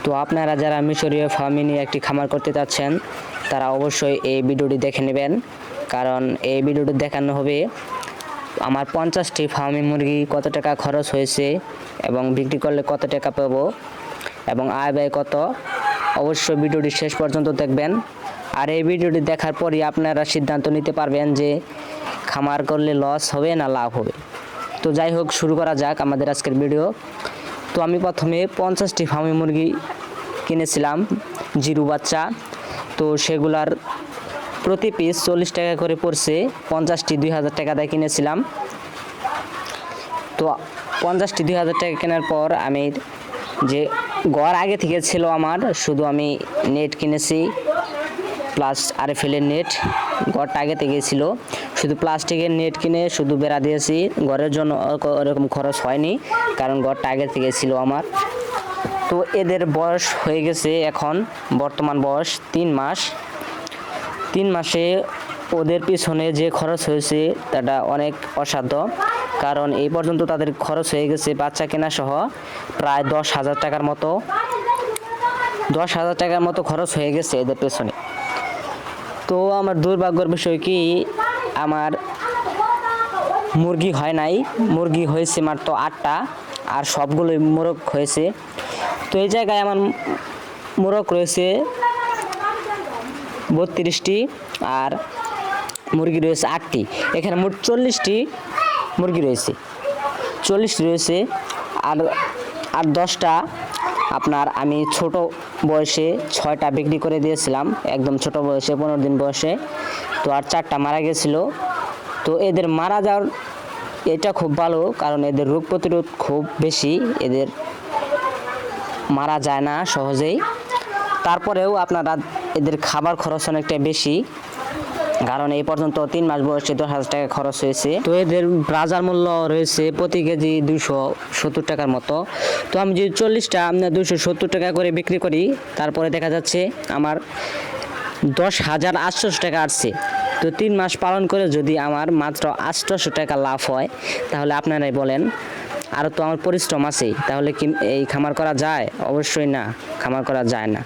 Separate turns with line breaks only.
তো আপনারা যারা মিশরীয় ফার্মে নিয়ে একটি খামার করতে চাচ্ছেন তারা অবশ্যই এই ভিডিওটি দেখে নেবেন, কারণ এই ভিডিওটি দেখানো হবে আমার 50টি ফার্মি মুরগি কত টাকা খরচ হয়েছে এবং বিক্রি করলে কত টাকা পাবো এবং আয় ব্যয় কত। অবশ্যই ভিডিওটি শেষ পর্যন্ত দেখবেন, আর এই ভিডিওটি দেখার পরই আপনারা সিদ্ধান্ত নিতে পারবেন যে খামার করলে লস হবে না লাভ হবে। তো যাই হোক, শুরু করা যাক আমাদের আজকের ভিডিও। তো আমি প্রথমে 50টি ফার্মি মুরগি কিনেছিলাম, জিরু বাচ্চা। তো সেগুলার প্রতি পিস 40 টাকা করে পড়ছে। 50টি 2000 টাকা দিয়ে কিনেছিলাম। তো 50টি 2000 টাকা কেনার পর আমি যে ঘর আগে থেকে ছিল আমার, শুধু আমি নেট কিনেছি প্লাস আরএফএলের নেট। ঘরটা আগে থেকে ছিল, শুধু প্লাস্টিকের নেট কিনে শুধু বেড়া দিয়েছি। ঘরের জন্য ওরকম খরচ হয়নি, কারণ ঘরটা আগে থেকে ছিল আমার। তো এদের বয়স হয়ে গেছে, এখন বর্তমান বয়স 3 মাস। 3 মাসে ওদের পিছনে যে খরচ হয়েছে তাটা অনেক অসাধ্য, কারণ এই পর্যন্ত তাদের খরচ হয়ে গেছে বাচ্চা কেনা সহ প্রায় 10,000 টাকার মতো। 10,000 টাকার মতো খরচ হয়ে গেছে এদের পেছনে। তো আমার দুর্ভাগ্যের বিষয় কি, আমার মুরগি হয় নাই, মুরগি হয়েছে মাত্র 8টা, আর সবগুলোই মোরগ হয়েছে। তো এই জায়গায় আমার মোরগ রয়েছে 32টি আর মুরগি রয়েছে 8টি। এখানে মোট 40টি মুরগি রয়েছে, 40 রয়েছে। আর 10টা আপনার আমি ছোট বয়সে 6টা বিক্রি করে দিয়েছিলাম, একদম ছোট বয়সে 15 দিন বয়সে। তো আর 4টা মারা গেছিল। তো এদের মারা যাওয়ার এটা খুব ভালো, কারণ এদের রোগ প্রতিরোধ খুব বেশি, এদের মারা যায় না সহজেই। তারপরেও আপনারা এদের খাবার খরচ অনেকটা বেশি, কারণ এই পর্যন্ত 3 মাস বয়সে 10,000 টাকা খরচ হয়েছে। তো এদের বাজার মূল্য রয়েছে প্রতি কেজি 270 টাকার মতো। তো আমি যদি 40টা 270 টাকা করে বিক্রি করি, তারপরে দেখা যাচ্ছে আমার 10,800 টাকা আসছে। তো 3 মাস পালন করে যদি আমার মাত্র 800 টাকা লাভ হয়, তাহলে আপনারাই বলেন, আরও তো আমার পরিশ্রম আছে, তাহলে কি এই খামার করা যায়? অবশ্যই না, খামার করা যায় না।